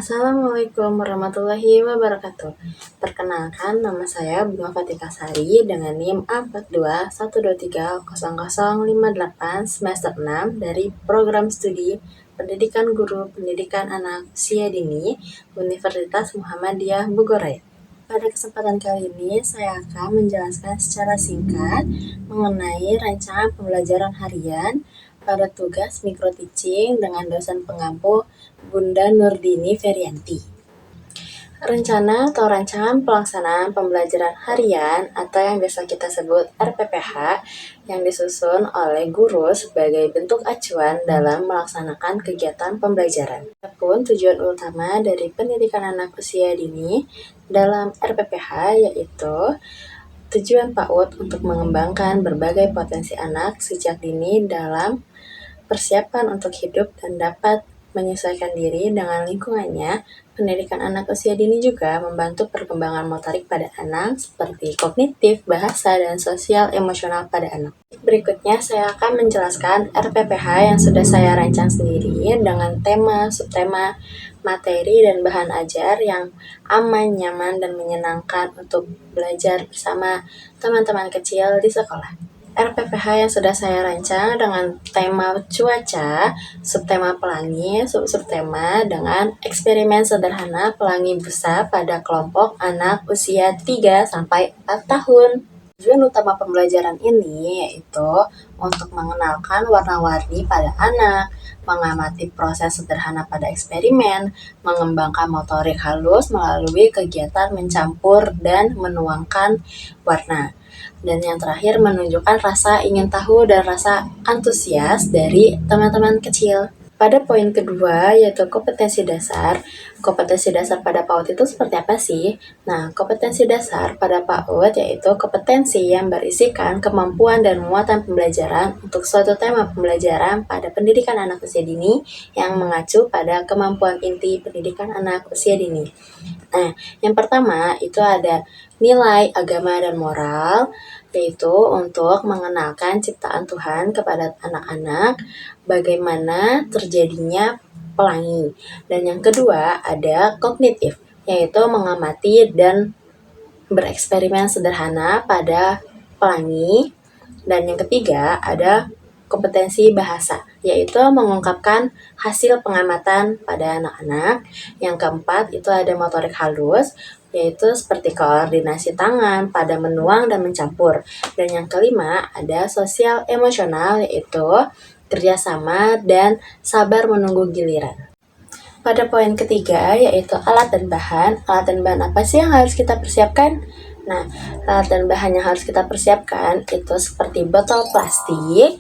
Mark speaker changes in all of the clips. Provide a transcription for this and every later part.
Speaker 1: Assalamualaikum warahmatullahi wabarakatuh. Perkenalkan, nama saya Bunga Fatika Sari dengan NIM A4212300058 semester 6 dari Program Studi Pendidikan Guru Pendidikan Anak Usia Dini Universitas Muhammadiyah Bogor. Pada kesempatan kali ini, saya akan menjelaskan secara singkat mengenai rancangan pembelajaran harian pada tugas micro teaching dengan dosen pengampu Bunda Nurdini Ferianti. Rencana atau rancangan pelaksanaan pembelajaran harian atau yang biasa kita sebut RPPH yang disusun oleh guru sebagai bentuk acuan dalam melaksanakan kegiatan pembelajaran. Adapun tujuan utama dari pendidikan anak usia dini dalam RPPH yaitu tujuan PAUD untuk mengembangkan berbagai potensi anak sejak dini dalam persiapan untuk hidup dan dapat menyesuaikan diri dengan lingkungannya. Pendidikan anak usia dini juga membantu perkembangan motorik pada anak seperti kognitif, bahasa, dan sosial emosional pada anak. Berikutnya saya akan menjelaskan RPPH yang sudah saya rancang sendiri dengan tema, subtema, materi, dan bahan ajar yang aman, nyaman, dan menyenangkan untuk belajar bersama teman-teman kecil di sekolah. RPPH yang sudah saya rancang dengan tema cuaca, subtema pelangi, subtema dengan eksperimen sederhana pelangi busa pada kelompok anak usia 3-4 tahun. Tujuan utama pembelajaran ini yaitu untuk mengenalkan warna-warni pada anak, mengamati proses sederhana pada eksperimen, mengembangkan motorik halus melalui kegiatan mencampur dan menuangkan warna. Dan yang terakhir menunjukkan rasa ingin tahu dan rasa antusias dari teman-teman kecil. Pada poin kedua yaitu kompetensi dasar. Kompetensi dasar pada PAUD itu seperti apa sih? Nah, kompetensi dasar pada PAUD yaitu kompetensi yang berisikan kemampuan dan muatan pembelajaran untuk suatu tema pembelajaran pada pendidikan anak usia dini yang mengacu pada kemampuan inti pendidikan anak usia dini. Nah, yang pertama itu ada nilai agama dan moral, yaitu untuk mengenalkan ciptaan Tuhan kepada anak-anak, bagaimana terjadinya pelangi. Dan yang kedua ada kognitif, yaitu mengamati dan bereksperimen sederhana pada pelangi. Dan yang ketiga ada kompetensi bahasa, yaitu mengungkapkan hasil pengamatan pada anak-anak. Yang keempat itu ada motorik halus, yaitu seperti koordinasi tangan pada menuang dan mencampur. Dan yang kelima ada sosial emosional, yaitu kerjasama dan sabar menunggu giliran. Pada poin ketiga yaitu alat dan bahan. Alat dan bahan apa sih yang harus kita persiapkan? Nah, alat dan bahan yang harus kita persiapkan itu seperti botol plastik,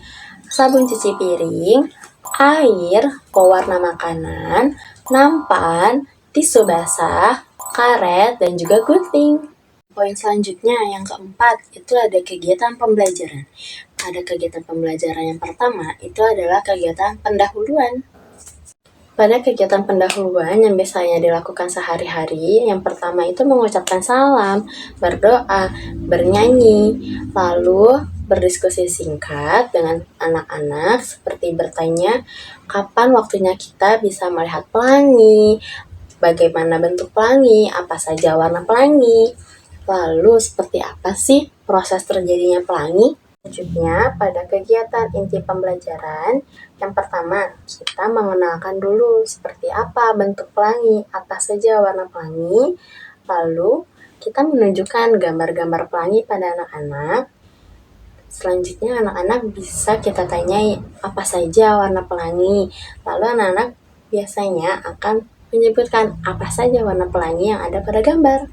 Speaker 1: sabun cuci piring, air, pewarna makanan, nampan, tisu basah, karet, dan juga gunting. Poin selanjutnya yang keempat itu ada kegiatan pembelajaran. Pada kegiatan pembelajaran yang pertama itu adalah kegiatan pendahuluan. Pada kegiatan pendahuluan yang biasanya dilakukan sehari-hari, yang pertama itu mengucapkan salam, berdoa, bernyanyi, lalu berdiskusi singkat dengan anak-anak seperti bertanya kapan waktunya kita bisa melihat pelangi, bagaimana bentuk pelangi, apa saja warna pelangi, lalu seperti apa sih proses terjadinya pelangi. Selanjutnya, pada kegiatan inti pembelajaran, yang pertama, kita mengenalkan dulu seperti apa bentuk pelangi, apa saja warna pelangi, lalu kita menunjukkan gambar-gambar pelangi pada anak-anak. Selanjutnya, anak-anak bisa kita tanyai apa saja warna pelangi, lalu anak-anak biasanya akan menyebutkan apa saja warna pelangi yang ada pada gambar.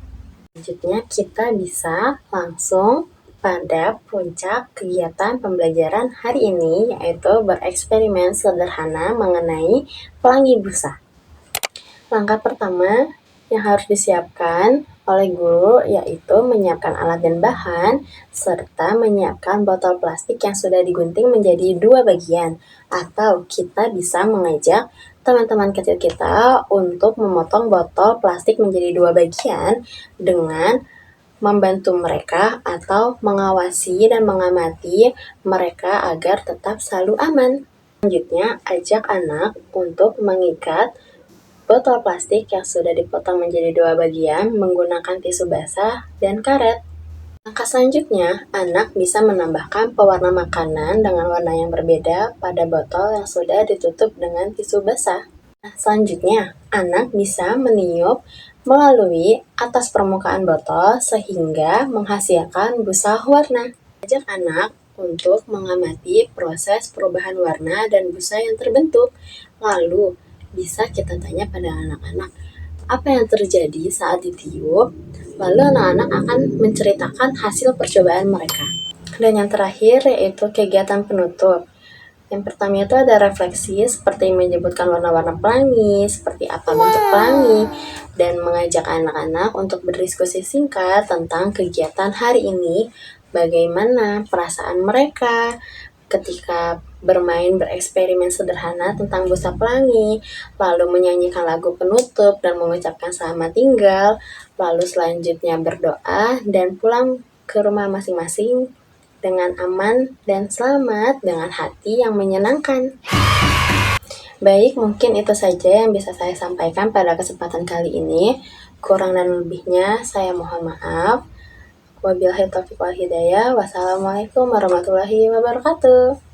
Speaker 1: Selanjutnya, kita bisa langsung pada puncak kegiatan pembelajaran hari ini, yaitu bereksperimen sederhana mengenai pelangi busa. Langkah pertama yang harus disiapkan oleh guru yaitu menyiapkan alat dan bahan, serta menyiapkan botol plastik yang sudah digunting menjadi 2 bagian, atau kita bisa mengajak teman-teman kecil kita untuk memotong botol plastik menjadi 2 bagian dengan membantu mereka atau mengawasi dan mengamati mereka agar tetap selalu aman. Selanjutnya, ajak anak untuk mengikat botol plastik yang sudah dipotong menjadi 2 bagian menggunakan tisu basah dan karet. Langkah selanjutnya, anak bisa menambahkan pewarna makanan dengan warna yang berbeda pada botol yang sudah ditutup dengan tisu basah. Selanjutnya, anak bisa meniup melalui atas permukaan botol sehingga menghasilkan busa warna. Ajak anak untuk mengamati proses perubahan warna dan busa yang terbentuk. Lalu, bisa kita tanya pada anak-anak, apa yang terjadi saat ditiup? Lalu anak-anak akan menceritakan hasil percobaan mereka. Dan yang terakhir yaitu kegiatan penutup. Yang pertama itu ada refleksi seperti menyebutkan warna-warna pelangi, seperti apa bentuk pelangi, dan mengajak anak-anak untuk berdiskusi singkat tentang kegiatan hari ini, bagaimana perasaan mereka ketika bermain bereksperimen sederhana tentang busa pelangi, lalu menyanyikan lagu penutup dan mengucapkan selamat tinggal, lalu selanjutnya berdoa dan pulang ke rumah masing-masing dengan aman dan selamat dengan hati yang menyenangkan. Baik, mungkin itu saja yang bisa saya sampaikan pada kesempatan kali ini. Kurang dan lebihnya saya mohon maaf. Wabillahi taufiq wal hidayah. Wassalamualaikum warahmatullahi wabarakatuh.